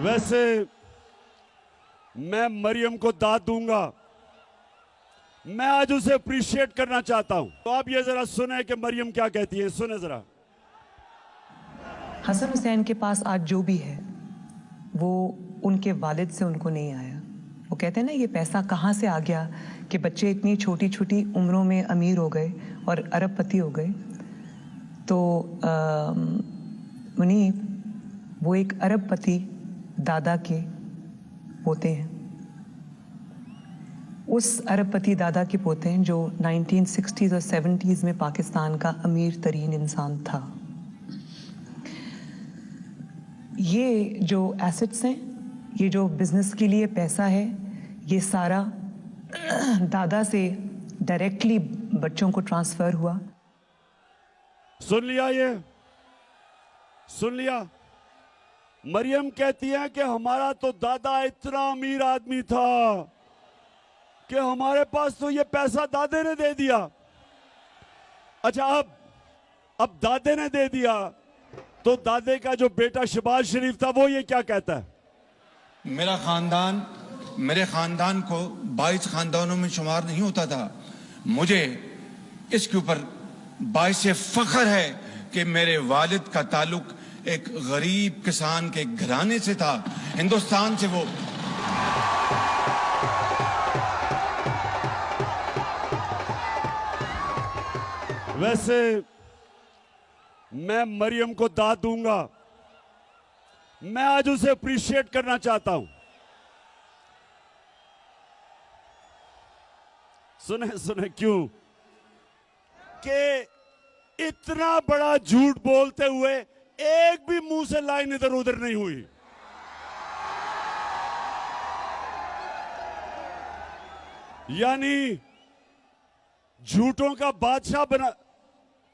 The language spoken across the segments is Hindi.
वैसे मैं मरियम को दाद दूंगा, मैं आज उसे अप्रिशिएट करना चाहता हूं। तो आप ये जरा सुने कि मरियम क्या कहती है, सुने जरा। हसन हुसैन के पास आज जो भी है वो उनके वालिद से उनको नहीं आया। वो कहते हैं ना, ये पैसा कहाँ से आ गया कि बच्चे इतनी छोटी छोटी उम्रों में अमीर हो गए और अरबपति हो गए। तो मुनीब वो एक अरबपति दादा के पोते हैं, उस अरबपति दादा के पोते हैं जो 1960s और 70s में पाकिस्तान का अमीर तरीन इंसान था। ये जो एसेट्स हैं, ये जो बिजनेस के लिए पैसा है, ये सारा दादा से डायरेक्टली बच्चों को ट्रांसफर हुआ। सुन लिया, ये सुन लिया। मरियम कहती है कि हमारा तो दादा इतना अमीर आदमी था कि हमारे पास तो ये पैसा दादे ने दे दिया। अच्छा, अब दादे ने दे दिया तो दादे का जो बेटा शहबाज शरीफ था वो ये क्या कहता है? मेरे खानदान को 22 खानदानों में शुमार नहीं होता था। मुझे इसके ऊपर बाइसे फख्र है कि मेरे वालिद का ताल्लुक एक गरीब किसान के घराने से था, हिंदुस्तान से। वो वैसे मैं मरियम को दाद दूंगा, मैं आज उसे अप्रिशिएट करना चाहता हूं। सुने सुने क्यों कि इतना बड़ा झूठ बोलते हुए एक भी मुंह से लाइन इधर उधर नहीं हुई। यानी झूठों का बादशाह बना।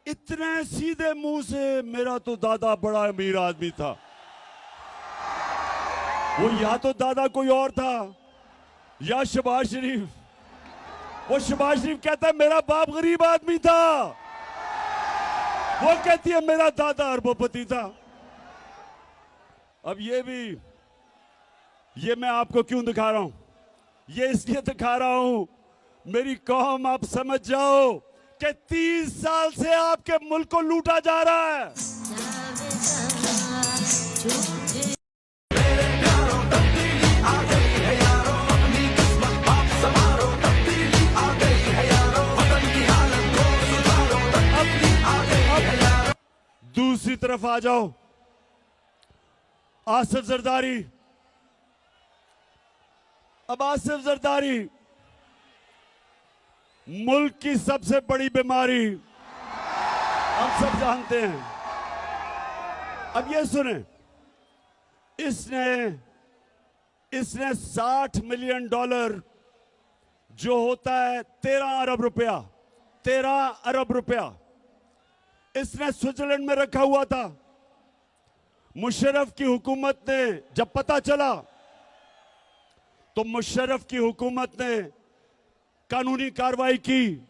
इतने सीधे मुंह से मेरा तो दादा बड़ा अमीर आदमी था। वो या तो दादा कोई और था या शहबाज शरीफ। वो शहबाज शरीफ कहता है मेरा बाप गरीब आदमी था, वो कहती है मेरा दादा अरबपति था। अब ये मैं आपको क्यों दिखा रहा हूं? ये इसलिए दिखा रहा हूं मेरी कौम आप समझ जाओ कि 30 साल से आपके मुल्क को लूटा जा रहा है। दूसरी तरफ आ जाओ, आसिफ जरदारी। अब आसिफ जरदारी मुल्क की सबसे बड़ी बीमारी हम सब जानते हैं। अब ये सुने, इसने $60 मिलियन जो होता है 13 अरब रुपया इसने स्विट्जरलैंड में रखा हुआ था। मुशर्रफ की हुकूमत ने जब पता चला तो मुशर्रफ की हुकूमत ने कानूनी कार्रवाई की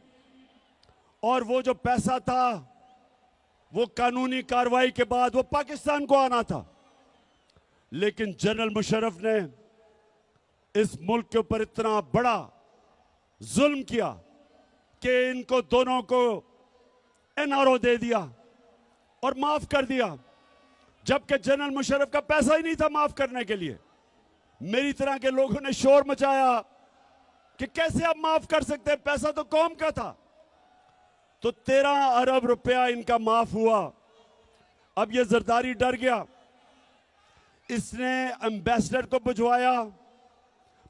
और वो जो पैसा था वो कानूनी कार्रवाई के बाद वो पाकिस्तान को आना था। लेकिन जनरल मुशर्रफ ने इस मुल्क के ऊपर इतना बड़ा जुल्म किया कि इनको दोनों को एनआरओ दे दिया और माफ कर दिया, जबकि जनरल मुशर्रफ का पैसा ही नहीं था माफ करने के लिए। मेरी तरह के लोगों ने शोर मचाया कि कैसे आप माफ कर सकते हैं, पैसा तो कौम का था। तो 13 अरब रुपया इनका माफ हुआ। अब ये जरदारी डर गया, इसने एम्बेसडर को भिजवाया,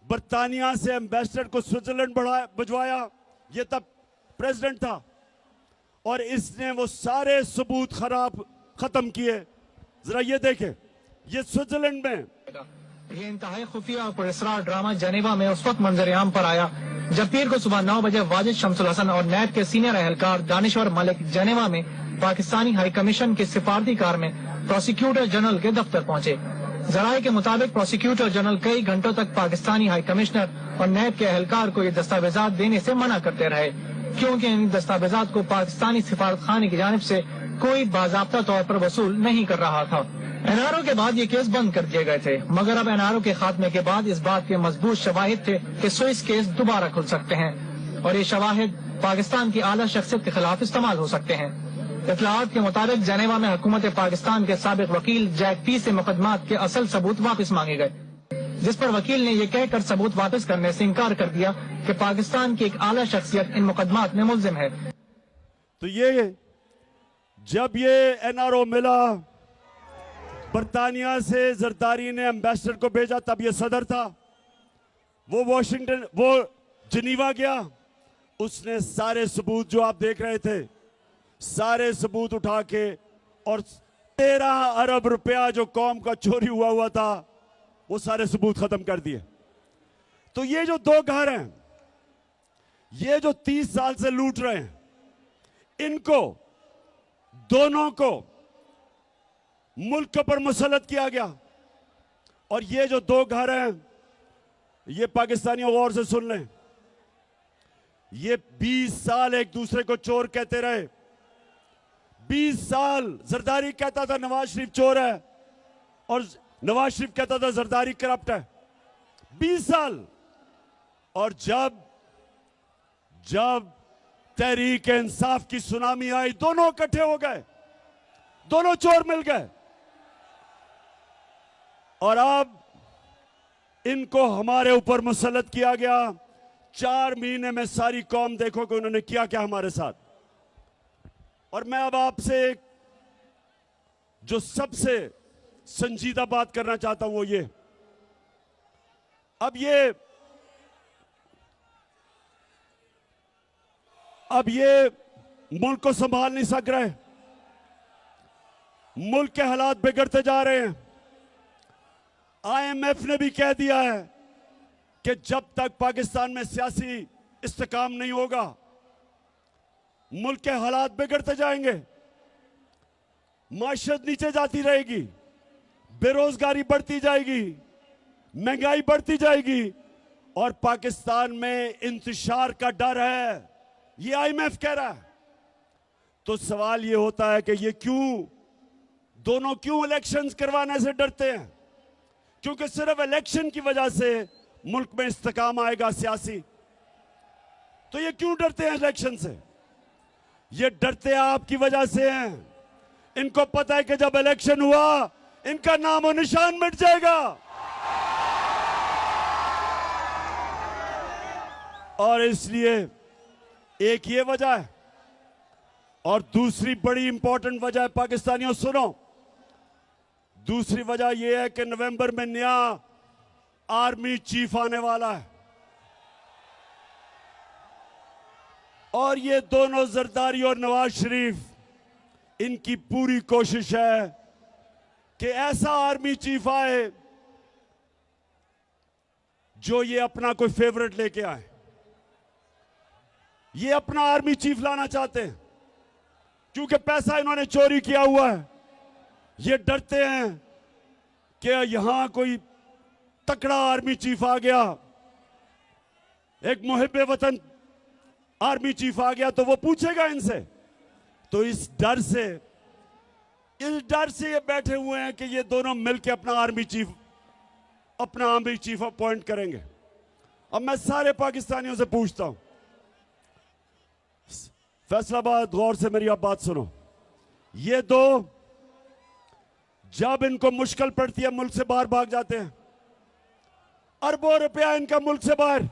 बर्तानिया से एम्बेसडर को स्विट्जरलैंड भिजवाया, ये तब प्रेसिडेंट था, और इसने वो सारे सबूत खत्म किए। जरा ये देखें, ये स्विट्जरलैंड में ये इंतहाई खुफिया और पुरस्कार ड्रामा जेनेवा में उस वक्त मंजर-ए-आम पर आया जब पीर को सुबह 9 बजे वाजिद शमसुल हसन और नैब के सीनियर एहलकार दानिश्वर मलिक जेनेवा में पाकिस्तानी हाई कमीशन की सिफारती कार में प्रोसिक्यूटर जनरल के दफ्तर पहुंचे। जराये के मुताबिक प्रोसिक्यूटर जनरल कई घंटों तक पाकिस्तानी हाई कमिश्नर और नैब के एहलकार को ये दस्तावेजात देने से मना करते रहे, क्योंकि इन दस्तावेजात को पाकिस्तानी सिफारत खाने की जानिब से कोई बाज़ाब्ता तौर पर वसूल नहीं कर रहा था। एनआरओ के बाद ये केस बंद कर दिए गए थे, मगर अब एनआरओ के खात्मे के बाद इस बात के मजबूत शवाहिद थे कि स्विस केस दोबारा खुल सकते हैं और ये शवाहिद पाकिस्तान की आला शख्सियत के खिलाफ इस्तेमाल हो सकते हैं। इत्तलाआत के मुताबिक जेनेवा में हुकूमत पाकिस्तान के साबिक वकील जैक पी से मुकदमात के असल सबूत वापस मांगे गए, जिस पर वकील ने यह कहकर सबूत वापस करने से इनकार कर दिया कि पाकिस्तान की एक आला शख्सियत इन मुकदमात में मुल्जिम है। तो ये जब ये एनआरओ मिला, बरतानिया से जरदारी ने एम्बेसडर को भेजा, तब ये सदर था, वो जिनीवा गया, उसने सारे सबूत जो आप देख रहे थे, सारे सबूत उठा के और 13 अरब रुपया जो कौम का चोरी हुआ था, वो सारे सबूत खत्म कर दिए। तो ये जो दो घर हैं, ये जो 30 साल से लूट रहे हैं, इनको दोनों को मुल्क पर मुसल्लत किया गया। और ये जो दो घर हैं, ये पाकिस्तानियों गौर से सुन लें, ये 20 साल एक दूसरे को चोर कहते रहे। 20 साल जरदारी कहता था नवाज शरीफ चोर है और नवाज शरीफ कहता था जरदारी करप्ट है। 20 साल। और जब तहरीक इंसाफ की सुनामी आई, दोनों इकट्ठे हो गए, दोनों चोर मिल गए और अब इनको हमारे ऊपर मुसल्लत किया गया। 4 महीने में सारी कौम देखो कि उन्होंने किया क्या हमारे साथ। और मैं अब आपसे जो सबसे संजीदा बात करना चाहता हूं वो ये, अब ये मुल्क को संभाल नहीं सक रहे, मुल्क के हालात बिगड़ते जा रहे हैं। IMF ने भी कह दिया है कि जब तक पाकिस्तान में सियासी इस्तेकाम नहीं होगा, मुल्क के हालात बिगड़ते जाएंगे, माशरत नीचे जाती रहेगी, बेरोजगारी बढ़ती जाएगी, महंगाई बढ़ती जाएगी और पाकिस्तान में इंतशार का डर है, ये IMF कह रहा है। तो सवाल ये होता है कि ये दोनों क्यों इलेक्शंस करवाने से डरते हैं? क्योंकि सिर्फ इलेक्शन की वजह से मुल्क में इस्तेकाम आएगा सियासी। तो ये क्यों डरते हैं इलेक्शन से? ये डरते आपकी वजह से हैं। इनको पता है कि जब इलेक्शन हुआ इनका नाम और निशान मिट जाएगा। और इसलिए एक ये वजह है और दूसरी बड़ी इंपॉर्टेंट वजह है, पाकिस्तानियों सुनो, दूसरी वजह यह है कि नवंबर में नया आर्मी चीफ आने वाला है और ये दोनों जरदारी और नवाज शरीफ, इनकी पूरी कोशिश है कि ऐसा आर्मी चीफ आए जो ये अपना कोई फेवरेट लेके आए। ये अपना आर्मी चीफ लाना चाहते हैं क्योंकि पैसा इन्होंने चोरी किया हुआ है। ये डरते हैं कि यहां कोई तकड़ा आर्मी चीफ आ गया, एक मुहिब्बे वतन आर्मी चीफ आ गया तो वो पूछेगा इनसे। तो इस डर से ये बैठे हुए हैं कि ये दोनों मिलकर अपना आर्मी चीफ अपॉइंट करेंगे। अब मैं सारे पाकिस्तानियों से पूछता हूं, फैसलाबाद, गौर से मेरी आप बात सुनो, ये दो जब इनको मुश्किल पड़ती है मुल्क से बाहर भाग जाते हैं। अरबों रुपया इनका मुल्क से बाहर